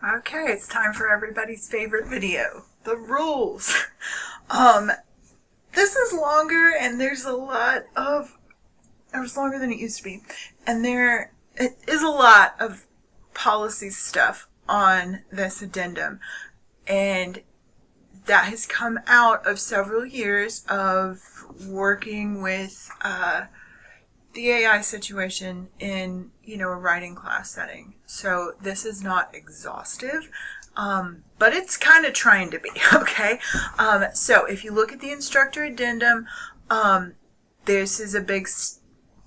Okay, it's time for everybody's favorite video, the rules. Um, this is longer and there's a lot of, it was longer than it used to be, and there it is a lot of policy stuff on this addendum, and that has come out of several years of working with the AI situation in, a writing class setting. So this is not exhaustive, but it's kind of trying to be, okay? So if you look at the instructor addendum, this is a big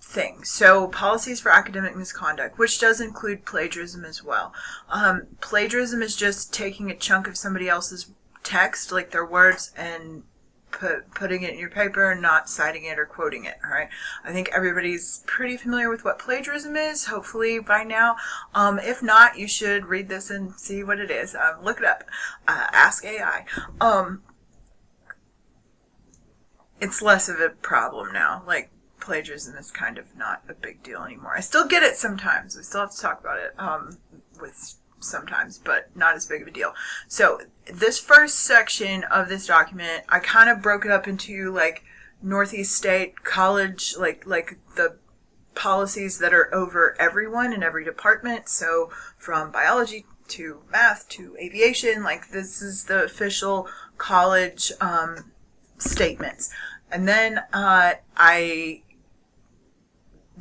thing. So policies for academic misconduct, which does include plagiarism as well. Plagiarism is just taking a chunk of somebody else's text, like their words, and putting it in your paper and not citing it or quoting it. All right. I think everybody's pretty familiar with what plagiarism is, hopefully by now. If not, you should read this and see what it is. Look it up. Ask AI. It's less of a problem now. Like, plagiarism is kind of not a big deal anymore. I still get it sometimes. We still have to talk about it with sometimes, but not as big of a deal. So this first section of this document, I kind of broke it up into like Northeast State College, like the policies that are over everyone in every department. So from biology to math to aviation, like this is the official college statements. And then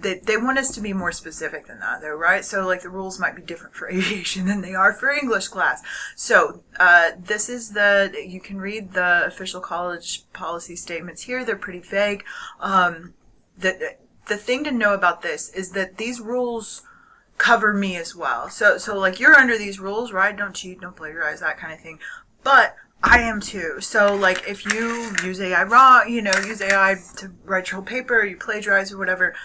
they want us to be more specific than that, though, right? So, like, the rules might be different for aviation than they are for English class. So, this is you can read the official college policy statements here. They're pretty vague. The thing to know about this is that these rules cover me as well. So like, you're under these rules, right? Don't cheat, don't plagiarize, that kind of thing. But I am too. So, like, if you use AI wrong, use AI to write your whole paper, you plagiarize or whatever,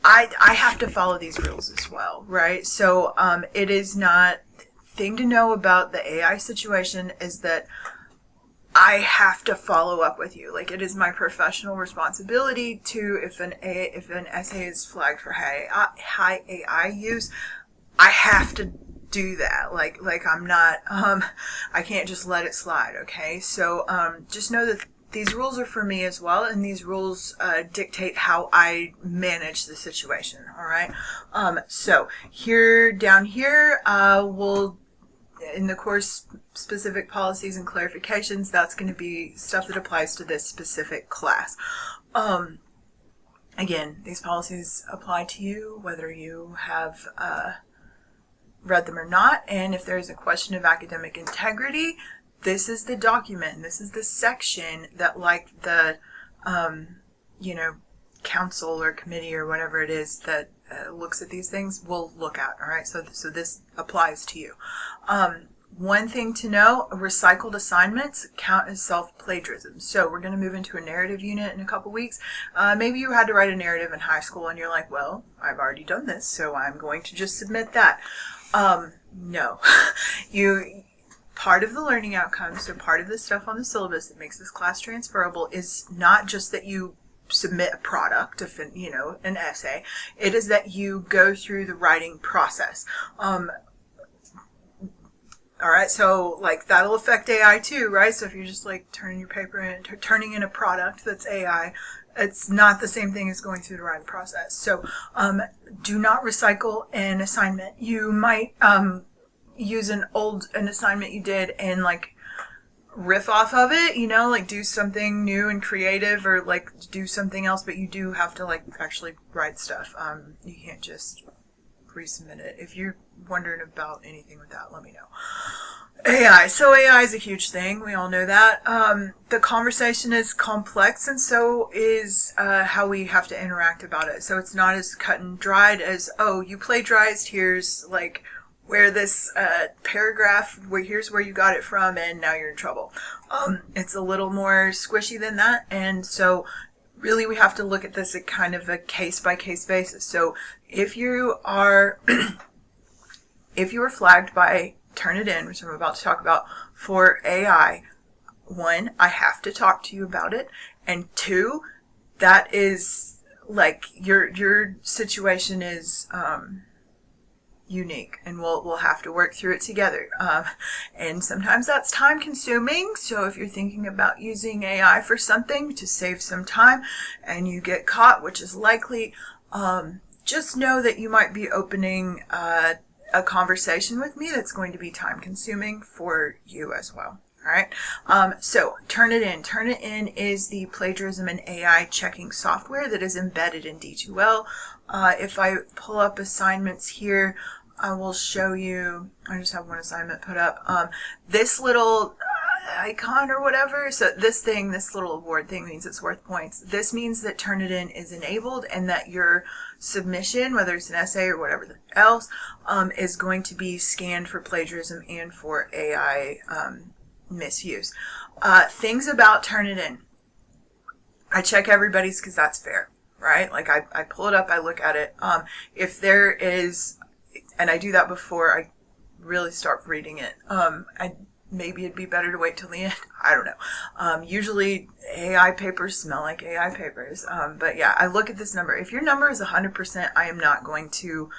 I have to follow these rules as well, right? So it is not, thing to know about the AI situation is that I have to follow up with you. Like, it is my professional responsibility to, if an essay is flagged for high AI use, I have to do that. Like I'm not, I can't just let it slide, okay? So just know that these rules are for me as well, and these rules dictate how I manage the situation, all right? So down here, we'll, in the course specific policies and clarifications, that's going to be stuff that applies to this specific class. Again, these policies apply to you, whether you have read them or not, and if there's a question of academic integrity, this is the document, this is the section that, like, the, council or committee or whatever it is that looks at these things will look at, all right? So this applies to you. One thing to know, recycled assignments count as self-plagiarism. So we're going to move into a narrative unit in a couple weeks. Maybe you had to write a narrative in high school and you're like, well, I've already done this, so I'm going to just submit that. No. Part of the learning outcomes, so part of the stuff on the syllabus that makes this class transferable, is not just that you submit a product, an essay. It is that you go through the writing process. All right, so, like, that'll affect AI too, right? So if you're just, like, turning your paper in, turning in a product that's AI, it's not the same thing as going through the writing process. So do not recycle an assignment. You might use an assignment you did and, like, riff off of it, like, do something new and creative, or, like, do something else, but you do have to, like, actually write stuff. You can't just resubmit it. If you're wondering about anything with that, let me know. AI. So AI is a huge thing. We all know that. The conversation is complex, and so is how we have to interact about it. So it's not as cut and dried as, oh, you plagiarized, here's, like, where this paragraph, here's where you got it from, and now you're in trouble. It's a little more squishy than that, and so really we have to look at this at kind of a case-by-case basis. So if you are flagged by Turnitin, which I'm about to talk about, for AI, one, I have to talk to you about it, and two, that is, like, your situation is unique, and we'll have to work through it together. And sometimes that's time consuming. So if you're thinking about using AI for something to save some time and you get caught, which is likely, just know that you might be opening a conversation with me that's going to be time consuming for you as well. All right. So Turnitin. Turnitin is the plagiarism and AI checking software that is embedded in D2L. If I pull up assignments here, I will show you. I just have one assignment put up. This little icon or whatever. So this little award thing means it's worth points. This means that Turnitin is enabled and that your submission, whether it's an essay or whatever else, is going to be scanned for plagiarism and for AI misuse. Things about Turnitin. I check everybody's because that's fair, right? Like I pull it up, I look at it. If there is, and I do that before I really start reading it. Maybe it'd be better to wait till the end. I don't know. Usually AI papers smell like AI papers. But yeah, I look at this number. If your number is 100%, I am not going to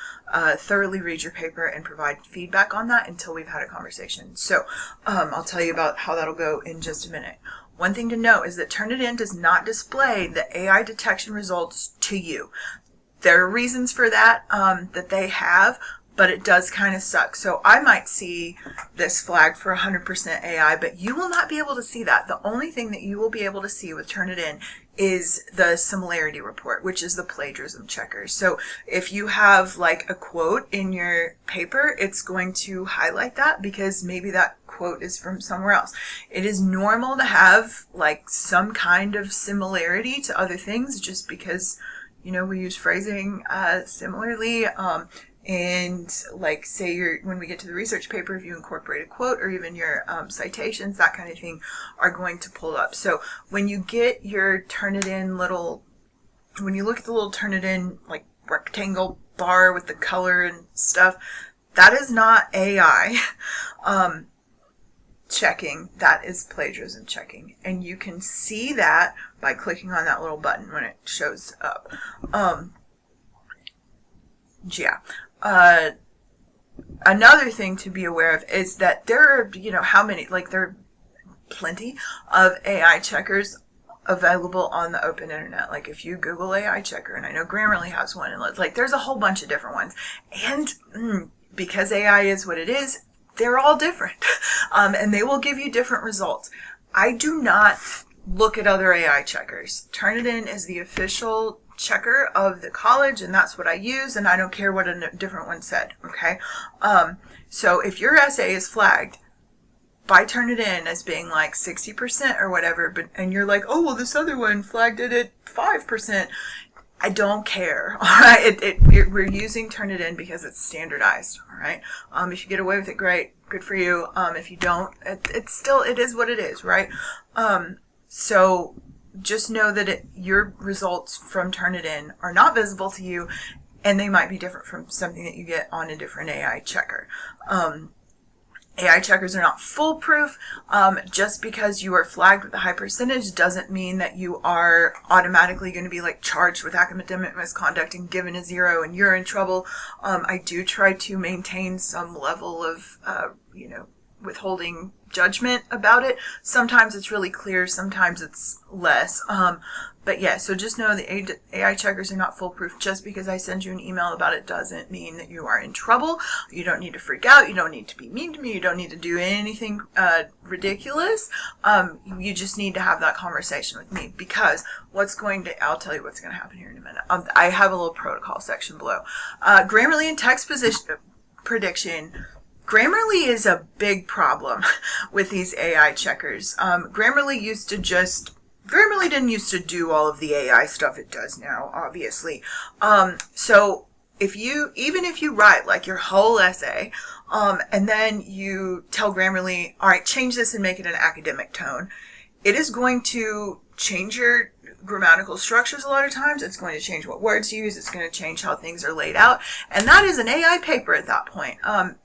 thoroughly read your paper and provide feedback on that until we've had a conversation. So I'll tell you about how that'll go in just a minute. One thing to note is that Turnitin does not display the AI detection results to you. There are reasons for that that they have, but it does kind of suck. So I might see this flag for 100% AI, but you will not be able to see that. The only thing that you will be able to see with Turnitin is the similarity report, which is the plagiarism checker. So if you have like a quote in your paper, it's going to highlight that because maybe that quote is from somewhere else. It is normal to have like some kind of similarity to other things just because, you know, we use phrasing similarly. And like say when we get to the research paper, if you incorporate a quote or even your citations, that kind of thing are going to pull up. So when you get your Turnitin when you look at the little Turnitin like rectangle bar with the color and stuff, that is not AI checking, that is plagiarism checking. And you can see that by clicking on that little button when it shows up. Yeah. Another thing to be aware of is that there are, there are plenty of AI checkers available on the open internet. Like if you Google AI checker, and I know Grammarly has one, and there's a whole bunch of different ones. And because AI is what it is, they're all different. And they will give you different results. I do not look at other AI checkers. Turnitin is the official checker of the college, and that's what I use, and I don't care what a different one said. Okay. So if your essay is flagged by Turnitin as being like 60% or whatever, and you're like, oh well, this other one flagged it at 5%, I don't care. All right. We're using Turnitin because it's standardized. All right. If you get away with it, great, good for you. If you don't, it is what it is, right? So just know that your results from Turnitin are not visible to you, and they might be different from something that you get on a different AI checker. AI checkers are not foolproof. Just because you are flagged with a high percentage doesn't mean that you are automatically going to be charged with academic misconduct and given a 0 and you're in trouble. I do try to maintain some level of, withholding judgment about it. Sometimes it's really clear, sometimes it's less. But yeah, so just know the AI checkers are not foolproof. Just because I send you an email about it doesn't mean that you are in trouble. You don't need to freak out. You don't need to be mean to me. You don't need to do anything ridiculous. You just need to have that conversation with me, because I'll tell you what's going to happen here in a minute. I have a little protocol section below. Grammarly and text prediction. Grammarly is a big problem with these AI checkers. Grammarly didn't used to do all of the AI stuff it does now, obviously. So even if you write your whole essay, and then you tell Grammarly, all right, change this and make it an academic tone, it is going to change your grammatical structures a lot of times. It's going to change what words you use. It's going to change how things are laid out. And that is an AI paper at that point.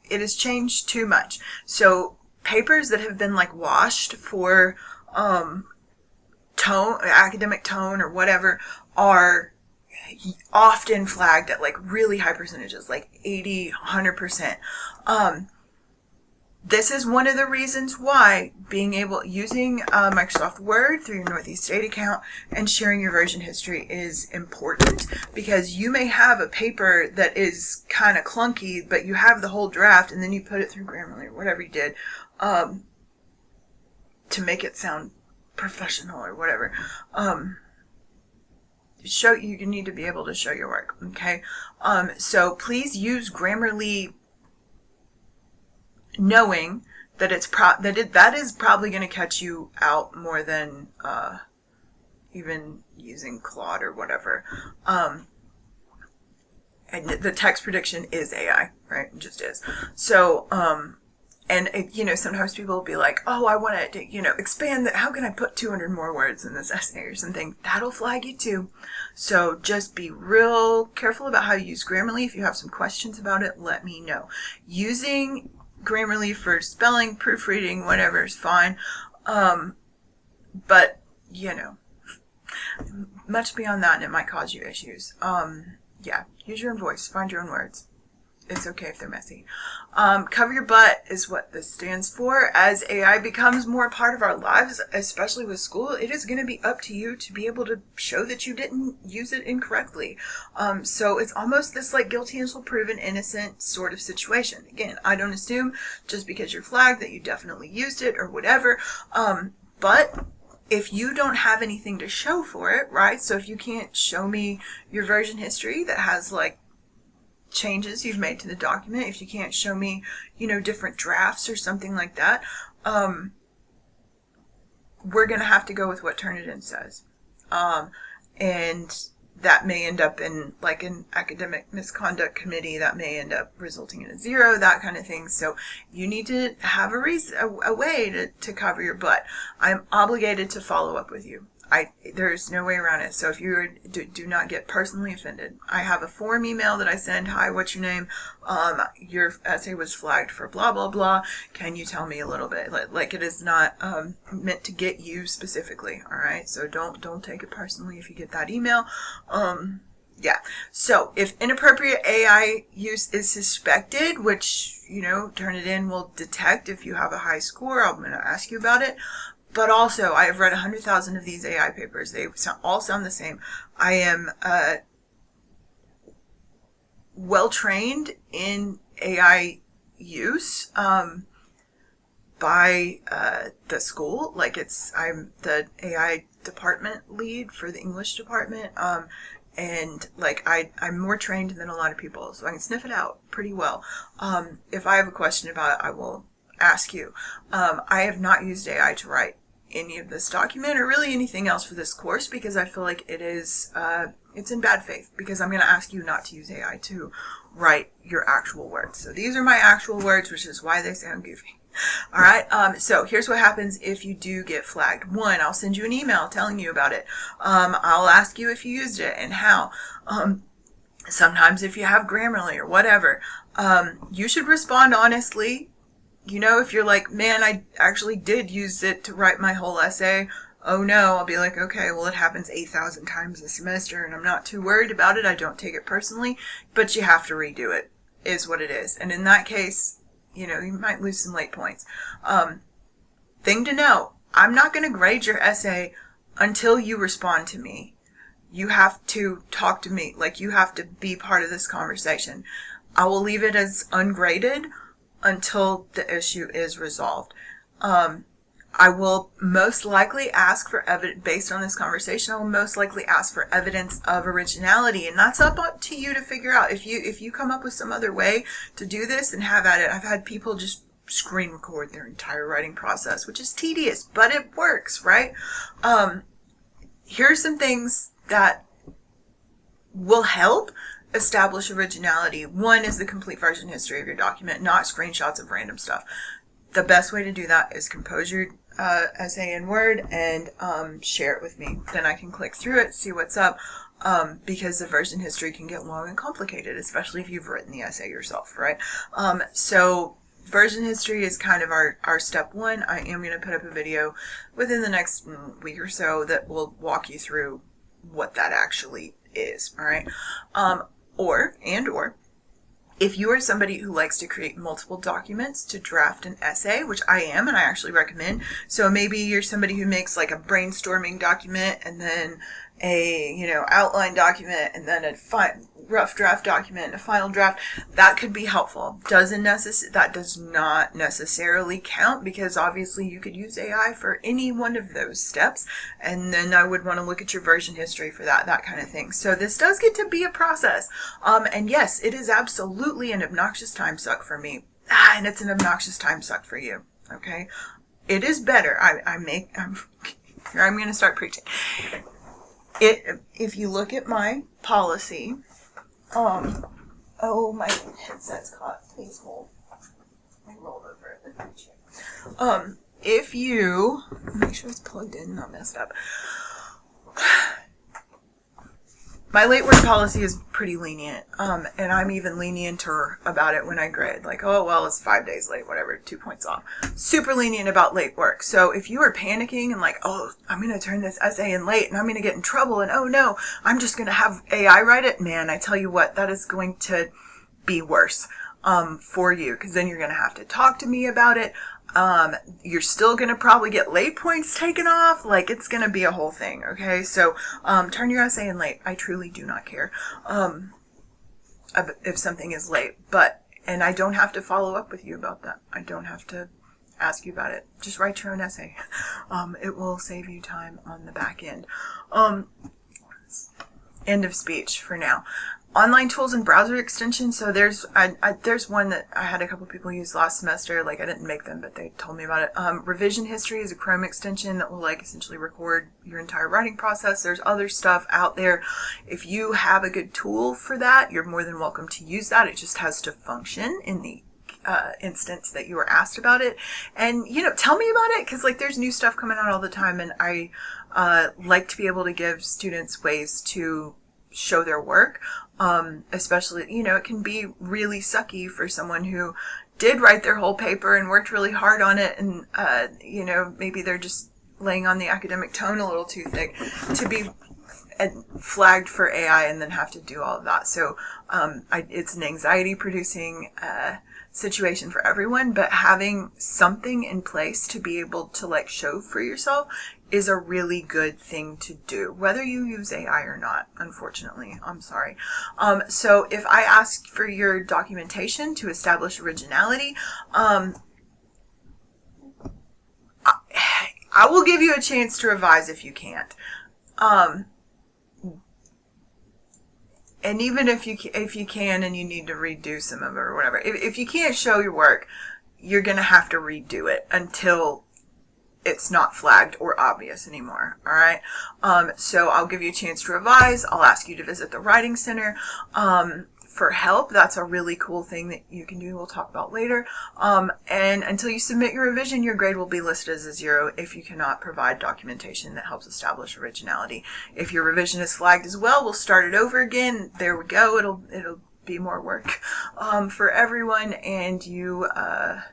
It has changed too much. So papers that have been washed for tone, academic tone or whatever, are often flagged at like really high percentages, like 80, 100%. This is one of the reasons why using Microsoft Word through your Northeast State account and sharing your version history is important, because you may have a paper that is kind of clunky, but you have the whole draft and then you put it through Grammarly or whatever you did to make it sound professional or whatever. You need to be able to show your work. Okay. So please use Grammarly, knowing that that is probably going to catch you out more than even using Claude or whatever. And the text prediction is AI, right? It just is. So, and sometimes people will be like, oh, I want to, expand that. How can I put 200 more words in this essay or something? That'll flag you too. So just be real careful about how you use Grammarly. If you have some questions about it, let me know. Using Grammarly for spelling, proofreading, whatever is fine. But, much beyond that, and it might cause you issues. Use your own voice. Find your own words. It's okay if they're messy. Cover your butt is what this stands for. As AI becomes more a part of our lives, especially with school, it is going to be up to you to be able to show that you didn't use it incorrectly. So it's almost this like guilty until proven innocent sort of situation. Again, I don't assume just because you're flagged that you definitely used it or whatever. But if you don't have anything to show for it, right? So if you can't show me your version history that has like changes you've made to the document, if you can't show me, different drafts or something like that, we're going to have to go with what Turnitin says. And that may end up in like an academic misconduct committee, that may end up resulting in a 0, that kind of thing. So you need to have a way to cover your butt. I'm obligated to follow up with you. There's no way around it. So if you do not get personally offended, I have a form email that I send. Hi, what's your name? Your essay was flagged for blah, blah, blah. Can you tell me a little bit? Like it is not meant to get you specifically. All right. So don't take it personally if you get that email. So if inappropriate AI use is suspected, which, Turnitin will detect if you have a high score, I'm going to ask you about it. But also, I have read 100,000 of these AI papers. They all sound the same. I am well trained in AI use by the school. I'm the AI department lead for the English department. And I'm more trained than a lot of people, so I can sniff it out pretty well. If I have a question about it, I will ask you. I have not used AI to write any of this document or really anything else for this course, because I feel like it is it's in bad faith, because I'm going to ask you not to use AI to write your actual words. So these are my actual words, which is why they sound goofy. All right. So here's what happens if you do get flagged. 1, I'll send you an email telling you about it. I'll ask you if you used it and how. Sometimes if you have Grammarly or whatever, you should respond honestly. If you're like, man, I actually did use it to write my whole essay. Oh no, I'll be like, okay, well, it happens 8,000 times a semester and I'm not too worried about it. I don't take it personally, but you have to redo it, is what it is. And in that case, you might lose some late points. Thing to know, I'm not going to grade your essay until you respond to me. You have to talk to me. You have to be part of this conversation. I will leave it as ungraded until the issue is resolved. I will most likely ask for evidence based on this conversation. I will most likely ask for evidence of originality, and that's up to you to figure out. If you come up with some other way to do this, and have at it. I've had people just screen record their entire writing process, which is tedious, but it works, right? Here's some things that will help establish originality. 1 is the complete version history of your document, not screenshots of random stuff. The best way to do that is compose your essay in Word and share it with me. Then I can click through it, see what's up, because the version history can get long and complicated, especially if you've written the essay yourself, right? So version history is kind of our step 1. I am going to put up a video within the next week or so that will walk you through what that actually is, all right? Or if you are somebody who likes to create multiple documents to draft an essay, which I am, and I actually recommend. So maybe you're somebody who makes like a brainstorming document and then a, outline document and then a rough draft document and a final draft. That could be helpful. That does not necessarily count, because obviously you could use AI for any one of those steps. And then I would want to look at your version history for that kind of thing. So this does get to be a process. And yes, it is absolutely an obnoxious time suck for me. And it's an obnoxious time suck for you. Okay. It is better. I'm going to start preaching. If you look at my policy, oh, my headset's caught. Please hold. I rolled over it. If you, make sure it's plugged in, not messed up. My late work policy is pretty lenient, and I'm even lenienter about it when I grade. Like, oh, well, it's 5 days late, whatever, 2 points off. Super lenient about late work. So if you are panicking and like, oh, I'm going to turn this essay in late and I'm going to get in trouble, and oh no, I'm just going to have AI write it, man, I tell you what, that is going to be worse for you, because then you're going to have to talk to me about it. You're still going to probably get late points taken off. Like, it's going to be a whole thing. Okay. So, turn your essay in late. I truly do not care, if something is late, and I don't have to follow up with you about that. I don't have to ask you about it. Just write your own essay. It will save you time on the back end. End of speech for now. Online tools and browser extensions. So there's one that I had a couple people use last semester. Like, I didn't make them, but they told me about it. Revision history is a Chrome extension that will like essentially record your entire writing process. There's other stuff out there. If you have a good tool for that, you're more than welcome to use that. It just has to function in the instance that you were asked about it. And, tell me about it, because like there's new stuff coming out all the time, and I like to be able to give students ways to show their work. Especially, it can be really sucky for someone who did write their whole paper and worked really hard on it, and, maybe they're just laying on the academic tone a little too thick, to be flagged for AI and then have to do all of that. So, it's an anxiety producing, situation for everyone, but having something in place to be able to like show for yourself is a really good thing to do, whether you use AI or not, unfortunately. I'm sorry. So if I ask for your documentation to establish originality, I will give you a chance to revise if you can't. And even if you can and you need to redo some of it or whatever, if you can't show your work, you're going to have to redo it until it's not flagged or obvious anymore. All right. So I'll give you a chance to revise. I'll ask you to visit the Writing Center for help. That's a really cool thing that you can do. We'll talk about later. And until you submit your revision, your grade will be listed as a 0 if you cannot provide documentation that helps establish originality. If your revision is flagged as well, we'll start it over again. There we go. It'll be more work for everyone, and you are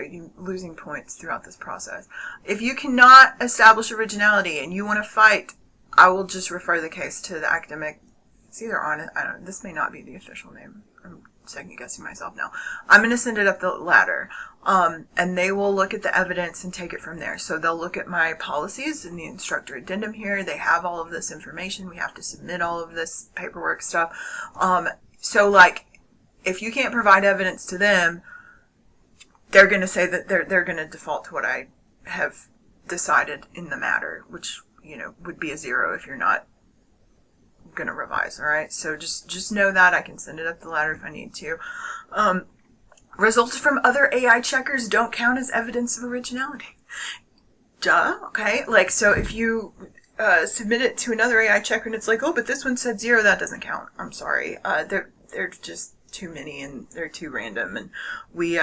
you losing points throughout this process. If you cannot establish originality and you want to fight, I will just refer the case to the academic. It's either on it. This may not be the official name. I'm second guessing myself now. I'm going to send it up the ladder. And they will look at the evidence and take it from there. So they'll look at my policies and the instructor addendum here. They have all of this information. We have to submit all of this paperwork stuff. So like, if you can't provide evidence to them, they're going to say that they're going to default to what I have decided in the matter, which, would be a 0 if you're not going to revise. All right. So just know that. I can send it up the ladder if I need to. Results from other AI checkers don't count as evidence of originality. Duh. Okay. Like, so if you submit it to another AI checker and it's like, oh, but this one said 0, that doesn't count. I'm sorry. They're just too many and they're too random, and we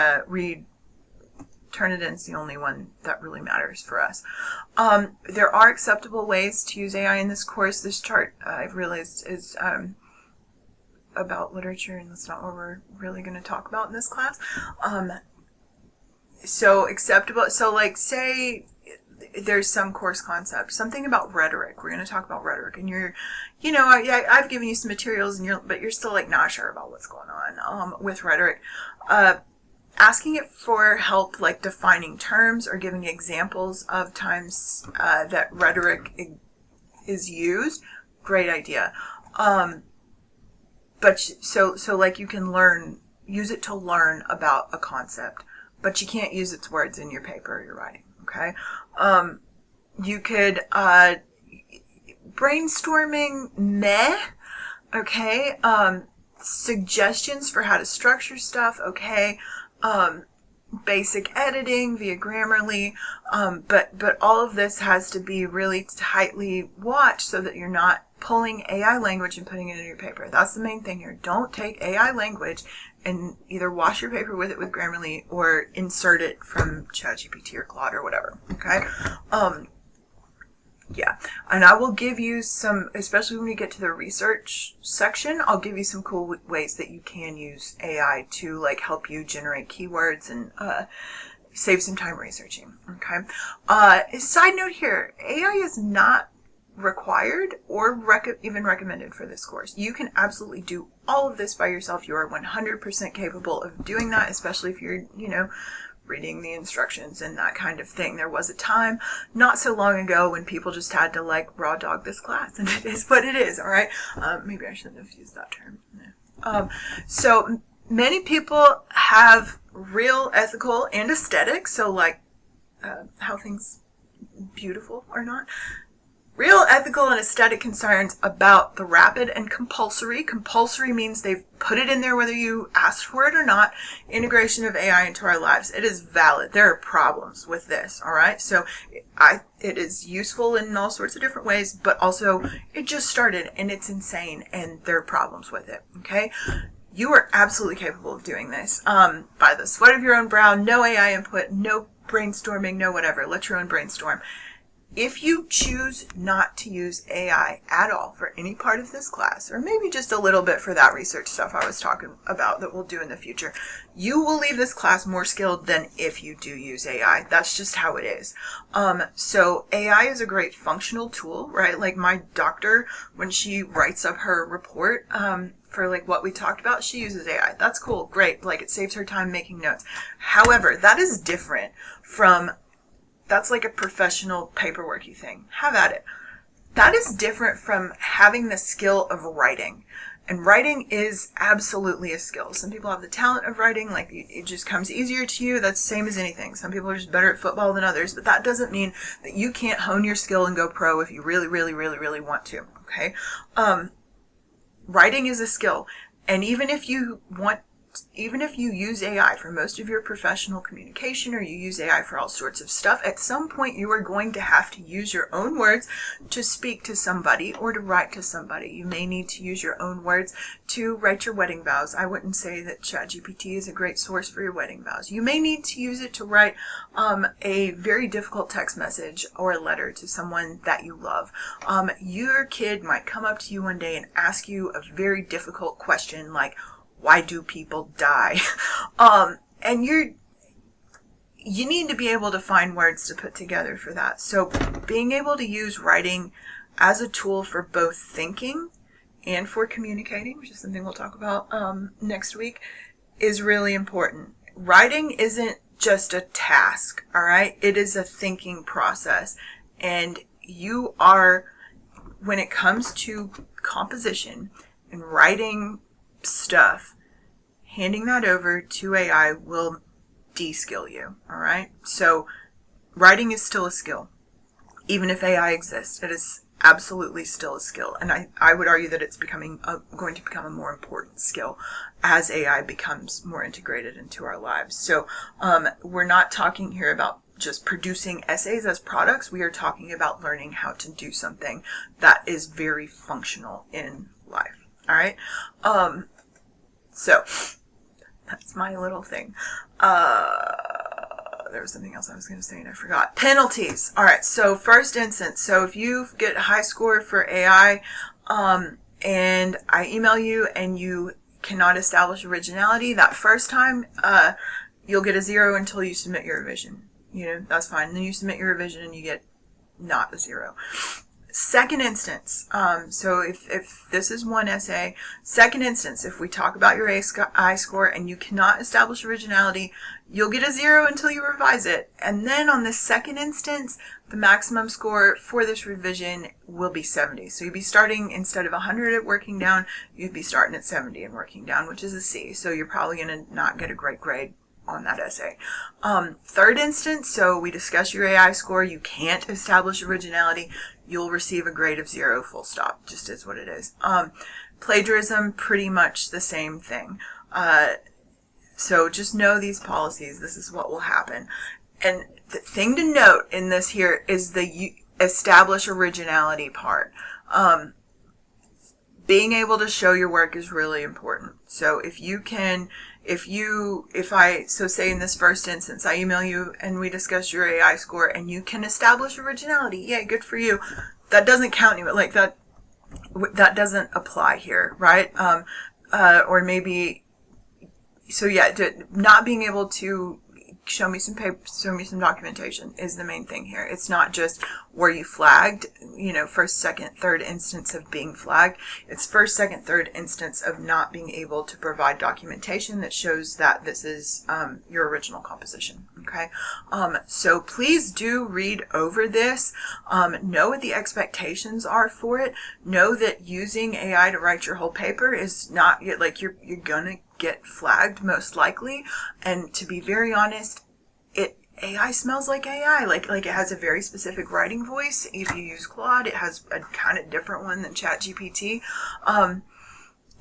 Turnitin is the only one that really matters for us. There are acceptable ways to use AI in this course. This chart, I've realized, is about literature, and that's not what we're really going to talk about in this class. So acceptable. So like, say there's some course concept, something about rhetoric. We're going to talk about rhetoric, and I've given you some materials, but you're still like not sure about what's going on with rhetoric. Asking it for help, like defining terms or giving examples of times that rhetoric is used. Great idea. But so like you can use it to learn about a concept, but you can't use its words in your paper you're writing. Okay. You could brainstorming, meh. Okay. Suggestions for how to structure stuff. Okay. Basic editing via Grammarly, but all of this has to be really tightly watched so that you're not pulling AI language and putting it in your paper. That's the main thing here. Don't take AI language and either wash your paper with it with Grammarly or insert it from ChatGPT or Claude or whatever. Okay. Yeah, and I will give you some, especially when we get to the research section, I'll give you some cool ways that you can use AI to like help you generate keywords and save some time researching. Okay. Side note here, AI is not required or even recommended for this course. You can absolutely do all of this by yourself. You are 100% capable of doing that, especially if you're, reading the instructions and that kind of thing. There was a time not so long ago when people just had to like raw dog this class, and it is what it is. All right. Maybe I shouldn't have used that term. Yeah. So many people have real ethical and aesthetic. So like how things beautiful or not. Real ethical and aesthetic concerns about the rapid and compulsory. Compulsory means they've put it in there whether you asked for it or not. Integration of AI into our lives. It is valid. There are problems with this. All right. So it is useful in all sorts of different ways, but also it just started and it's insane and there are problems with it. Okay. You are absolutely capable of doing this by the sweat of your own brow. No AI input, no brainstorming, no whatever. Let your own brainstorm. If you choose not to use AI at all for any part of this class, or maybe just a little bit for that research stuff I was talking about that we'll do in the future, you will leave this class more skilled than if you do use AI. That's just how it is. So AI is a great functional tool, right? Like my doctor, when she writes up her report, for like what we talked about, she uses AI. That's cool. Great. Like it saves her time making notes. However, that is different from that's like a professional paperworky thing. Have at it. That is different from having the skill of writing. And writing is absolutely a skill. Some people have the talent of writing, like it just comes easier to you. That's the same as anything. Some people are just better at football than others, but that doesn't mean that you can't hone your skill and go pro if you really, really, really, really want to. Okay? Writing is a skill. And even if you use AI for most of your professional communication, or you use AI for all sorts of stuff, at some point you are going to have to use your own words to speak to somebody or to write to somebody. You may need to use your own words to write your wedding vows. I wouldn't say that ChatGPT is a great source for your wedding vows. You may need to use it to write a very difficult text message or a letter to someone that you love. Your kid might come up to you one day and ask you a very difficult question like, why do people die? And you need to be able to find words to put together for that. So being able to use writing as a tool for both thinking and for communicating, which is something we'll talk about next week, is really important. Writing isn't just a task, all right? It is a thinking process. And you are, when it comes to composition and writing stuff, handing that over to AI will de-skill you, all right? So writing is still a skill. Even if AI exists, it is absolutely still a skill. And I would argue that it's going to become a more important skill as AI becomes more integrated into our lives. So we're not talking here about just producing essays as products. We are talking about learning how to do something that is very functional in life. All right. So that's my little thing. There was something else I was going to say and I forgot. Penalties. All right. So first instance. So if you get a high score for AI, and I email you and you cannot establish originality that first time, you'll get a 0 until you submit your revision. that's fine. And then you submit your revision and you get not a 0. Second instance, so if this is one essay, second instance, if we talk about your I score and you cannot establish originality, you'll get a 0 until you revise it. And then on the second instance, the maximum score for this revision will be 70. So you'd be starting, instead of 100 at working down, you'd be starting at 70 and working down, which is a C. So you're probably going to not get a great grade on that essay. Third instance, so we discussed your AI score, you can't establish originality, you'll receive a grade of 0, full stop, just is what it is. Plagiarism, pretty much the same thing. So just know these policies, this is what will happen. And the thing to note in this here is the establish originality part. Being able to show your work is really important. So if you can, so say in this first instance, I email you and we discuss your AI score and you can establish originality, yay, good for you. That doesn't count you, like that doesn't apply here, right? Or maybe, so yeah, not being able to show me some paper, show me some documentation is the main thing here. It's not just were you flagged, first, second, third instance of being flagged. It's first, second, third instance of not being able to provide documentation that shows that this is your original composition. Okay. So please do read over this. Know what the expectations are for it. Know that using AI to write your whole paper is not like you're gonna get flagged most likely. And to be very honest, AI smells like AI, like it has a very specific writing voice. If you use Claude, it has a kind of different one than ChatGPT.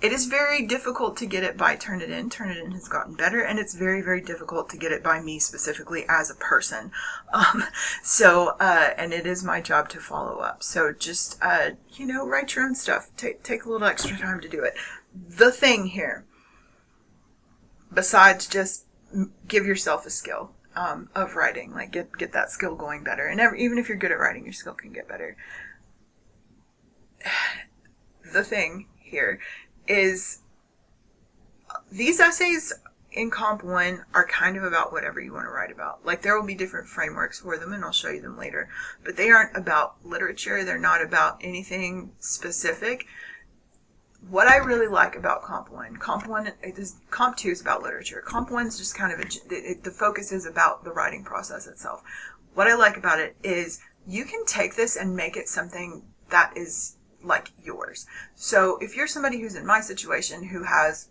It is very difficult to get it by Turnitin. Turnitin has gotten better, and it's very, very difficult to get it by me specifically as a person. And it is my job to follow up. So just, write your own stuff. Take a little extra time to do it. The thing here, besides just give yourself a skill of writing, like get that skill going better. And even if you're good at writing, your skill can get better. The thing here is these essays in Comp 1 are kind of about whatever you want to write about. Like there will be different frameworks for them and I'll show you them later, but they aren't about literature. They're not about anything specific. What I really like about Comp 1, Comp 2 is about literature. Comp 1 is just kind of, the focus is about the writing process itself. What I like about it is you can take this and make it something that is like yours. So if you're somebody who's in my situation who has,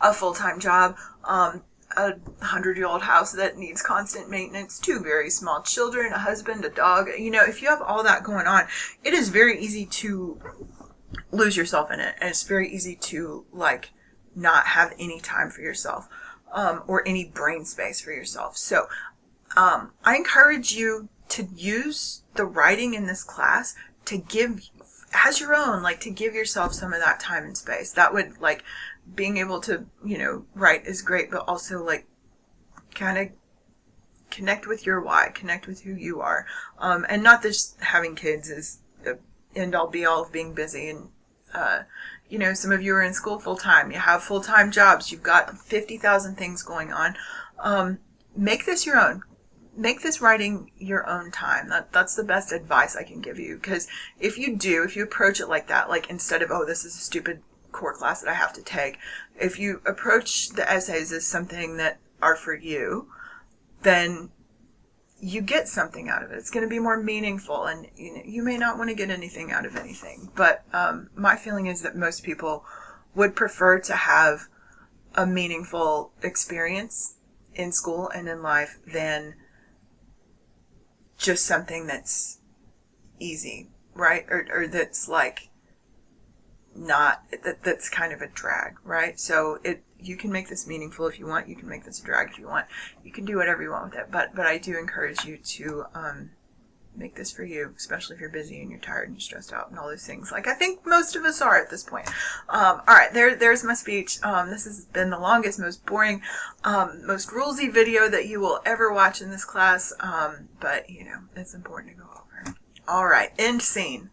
a full-time job, a 100-year-old house that needs constant maintenance, 2 very small children, a husband, a dog, if you have all that going on, it is very easy to lose yourself in it, and it's very easy to not have any time for yourself, or any brain space for yourself. So I encourage you to use the writing in this class to give as your own, to give yourself some of that time and space. That would being able to write is great, but also kind of connect with your why, connect with who you are, and not just having kids is the end all be all of being busy. And some of you are in school full time, you have full-time jobs, you've got 50,000 things going on. Make this your own. Make this writing your own time. That's the best advice I can give you, because if you approach it like that, instead of, oh, this is a stupid core class that I have to take, if you approach the essays as something that are for you, then you get something out of it. It's going to be more meaningful, and you may not want to get anything out of anything, but my feeling is that most people would prefer to have a meaningful experience in school and in life than just something that's easy, right? Or that's that's kind of a drag, right? So you can make this meaningful if you want. You can make this a drag if you want. You can do whatever you want with it. But I do encourage you to make this for you, especially if you're busy and you're tired and you're stressed out and all those things. I think most of us are at this point. All right, there's my speech. This has been the longest, most boring, most rulesy video that you will ever watch in this class. But it's important to go over. All right, end scene.